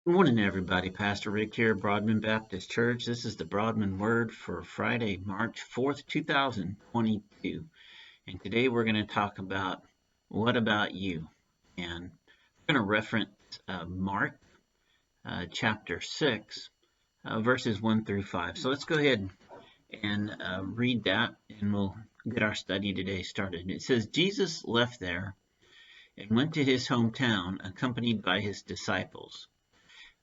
Good morning, everybody. Pastor Rick here, Broadman Baptist Church. This is the Broadman Word for Friday, March 4th, 2022. And today we're going to talk about what about you? And we're going to reference Mark chapter 6, verses 1 through 5. So let's go ahead and read that, and we'll get our study today started. It says, Jesus left there and went to his hometown, accompanied by his disciples.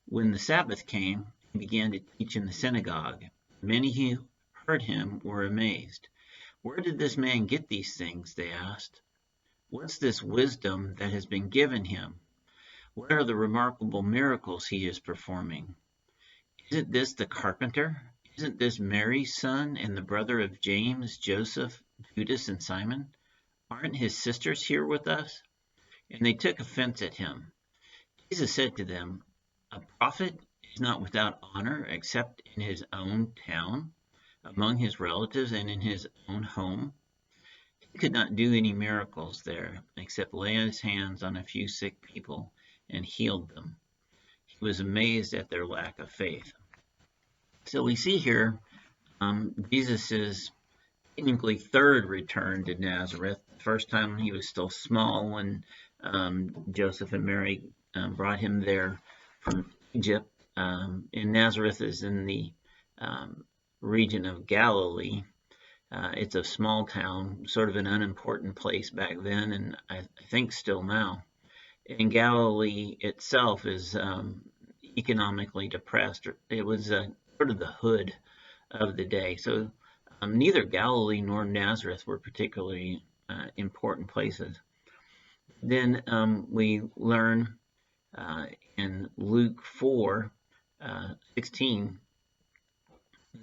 When the Sabbath came, he began to teach in the synagogue. Many who heard him were amazed. "Where did this man get these things?" they asked. "What's this wisdom that has been given him? What are the remarkable miracles he is performing? Isn't this the carpenter? Isn't this Mary's son and the brother of James, Joseph, Judas, and Simon? Aren't his sisters here with us?" And they took offense at him. Jesus said to them, "A prophet is not without honor except in his own town, among his relatives, and in his own home." He could not do any miracles there except lay his hands on a few sick people and healed them. He was amazed at their lack of faith. So we see here Jesus' technically third return to Nazareth. The first time he was still small when Joseph and Mary brought him there from Egypt. And Nazareth is in the region of Galilee. It's a small town, sort of an unimportant place back then, and I think still now. And Galilee itself is economically depressed. It was sort of the hood of the day. So neither Galilee nor Nazareth were particularly important places. Then we learn in Luke 4:16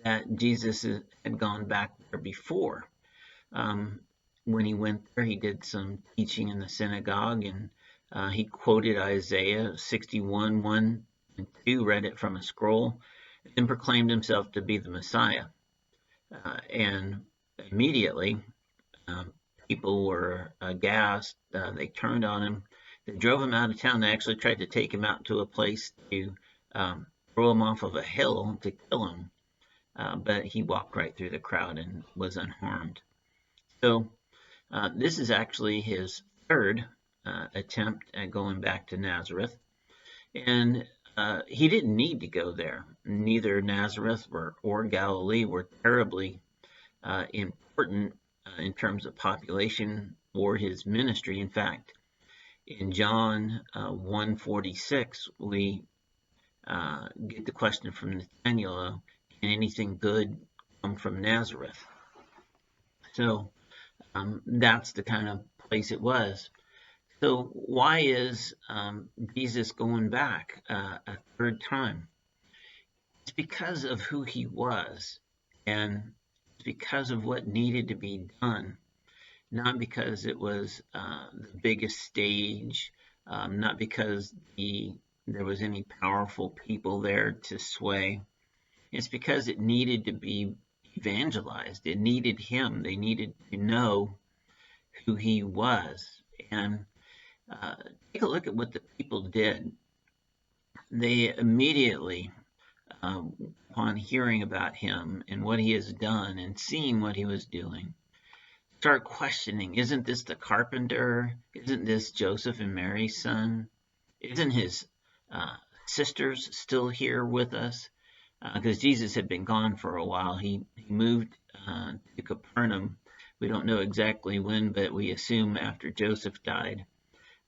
that Jesus had gone back there before. When he went there, he did some teaching in the synagogue, and he quoted Isaiah 61:1 and 2, read it from a scroll, and then proclaimed himself to be the Messiah. And immediately, people were aghast. They turned on him. They drove him out of town. They actually tried to take him out to a place to throw him off of a hill to kill him. But he walked right through the crowd and was unharmed. So this is actually his third attempt at going back to Nazareth. And he didn't need to go there. Neither Nazareth or Galilee were terribly important in terms of population or his ministry. In fact, in John 1:46, we get the question from Nathanael, "Can anything good come from Nazareth?" So that's the kind of place it was. So why is Jesus going back a third time? It's because of who he was, and it's because of what needed to be done. Not because it was the biggest stage, not because there was any powerful people there to sway. It's because it needed to be evangelized. It needed him. They needed to know who he was. And take a look at what the people did. They immediately, upon hearing about him and what he has done and seeing what he was doing, start questioning, "Isn't this the carpenter? Isn't this Joseph and Mary's son? Isn't his sisters still here with us?" Because Jesus had been gone for a while. He moved to Capernaum. We don't know exactly when, but we assume after Joseph died.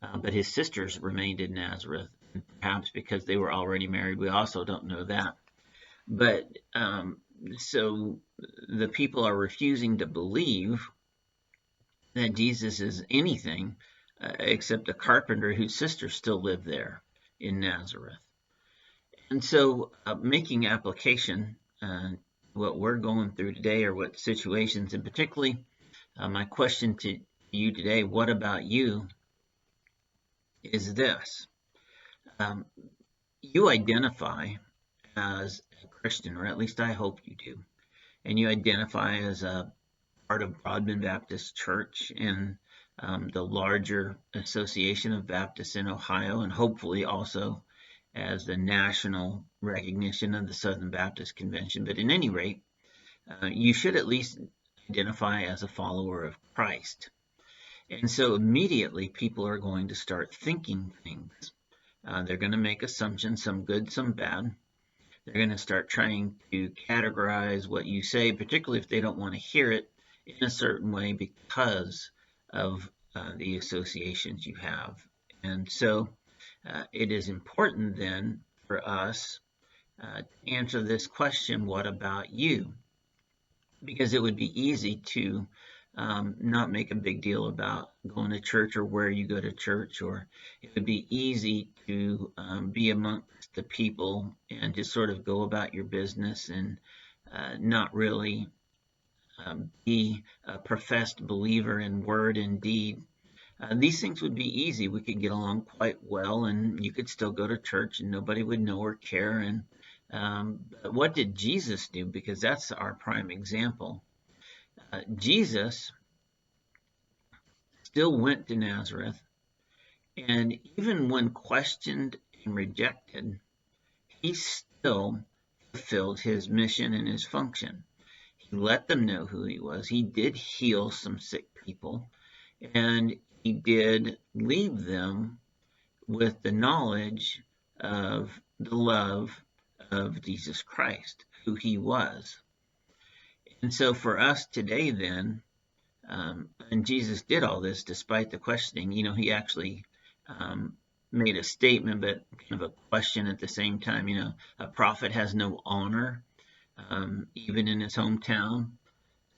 But his sisters remained in Nazareth, perhaps because they were already married. We also don't know that. But so the people are refusing to believe that Jesus is anything except a carpenter whose sisters still live there in Nazareth. And so making application, what we're going through today, or what situations, and particularly my question to you today, what about you, is this. You identify as a Christian, or at least I hope you do, and you identify as a part of Broadman Baptist Church and the larger Association of Baptists in Ohio, and hopefully also as the national recognition of the Southern Baptist Convention. But in any rate, you should at least identify as a follower of Christ. And so immediately people are going to start thinking things. They're going to make assumptions, some good, some bad. They're going to start trying to categorize what you say, particularly if they don't want to hear it in a certain way because of the associations you have. And so it is important then for us to answer this question, what about you? Because it would be easy to not make a big deal about going to church or where you go to church, or it would be easy to be amongst the people and just sort of go about your business and not really be a professed believer in word and deed. These things would be easy. We could get along quite well, and you could still go to church and nobody would know or care. And what did Jesus do? Because that's our prime example. Jesus still went to Nazareth, and even when questioned and rejected, he still fulfilled his mission and his function. He let them know who he was. He did heal some sick people, and he did leave them with the knowledge of the love of Jesus Christ, who he was. And so for us today then, and Jesus did all this despite the questioning. He actually made a statement, but kind of a question at the same time. A prophet has no honor, even in his hometown.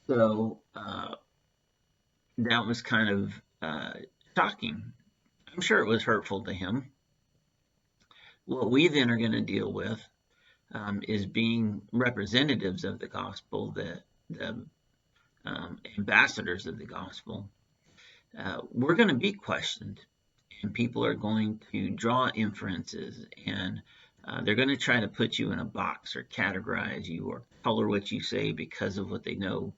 So that was kind of shocking. I'm sure it was hurtful to him. What we then are going to deal with is being representatives of the gospel, the ambassadors of the gospel. We're going to be questioned, and people are going to draw inferences, and they're going to try to put you in a box or categorize you or color what you say because of what they know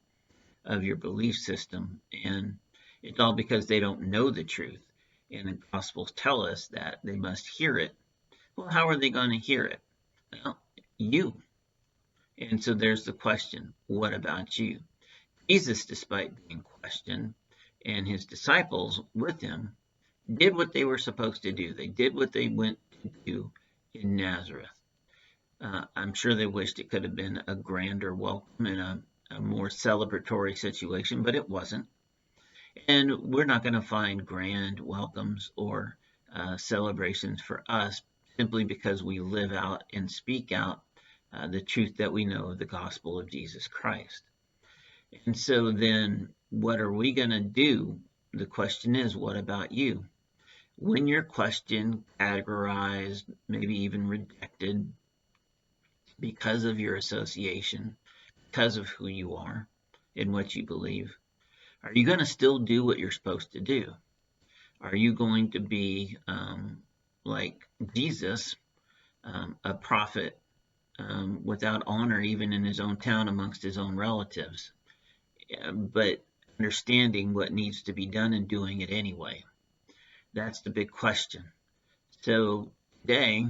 of your belief system. And it's all because they don't know the truth. And the Gospels tell us that they must hear it. Well, how are they going to hear it? Well, you. And so there's the question, what about you? Jesus, despite being questioned, and his disciples with him, did what they were supposed to do. They did what they went to do in Nazareth. I'm sure they wished it could have been a grander welcome and a more celebratory situation, but it wasn't. And we're not going to find grand welcomes or celebrations for us simply because we live out and speak out the truth that we know of the gospel of Jesus Christ. And so then what are we going to do? The question is, what about you? When you're questioned, categorized, maybe even rejected because of your association, because of who you are and what you believe, are you going to still do what you're supposed to do? Are you going to be like Jesus, a prophet without honor even in his own town amongst his own relatives, but understanding what needs to be done and doing it anyway? That's the big question. So today,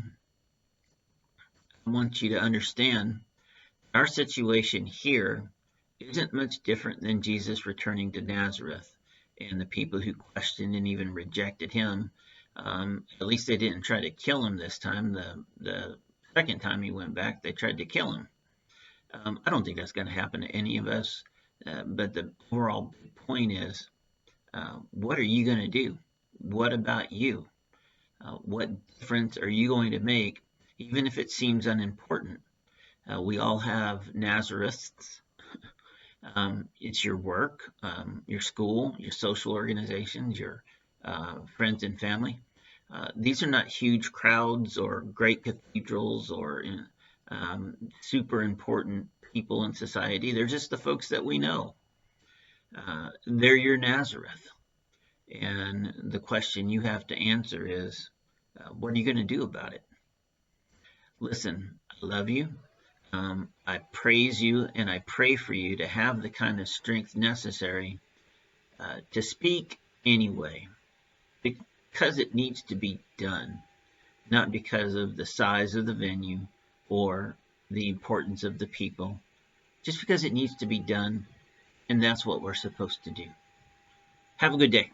I want you to understand our situation here isn't much different than Jesus returning to Nazareth and the people who questioned and even rejected him. At least they didn't try to kill him this time. The second time he went back, they tried to kill him. I don't think that's going to happen to any of us. But the overall point is, what are you going to do? What about you? What difference are you going to make, even if it seems unimportant? We all have Nazareths. It's your work, your school, your social organizations, your friends and family. These are not huge crowds or great cathedrals or super important people in society. They're just the folks that we know. They're your Nazareth. And the question you have to answer is, what are you going to do about it? Listen, I love you. I praise you and I pray for you to have the kind of strength necessary to speak anyway, because it needs to be done. not because of the size of the venue or the importance of the people, just because it needs to be done, and that's what we're supposed to do. Have a good day.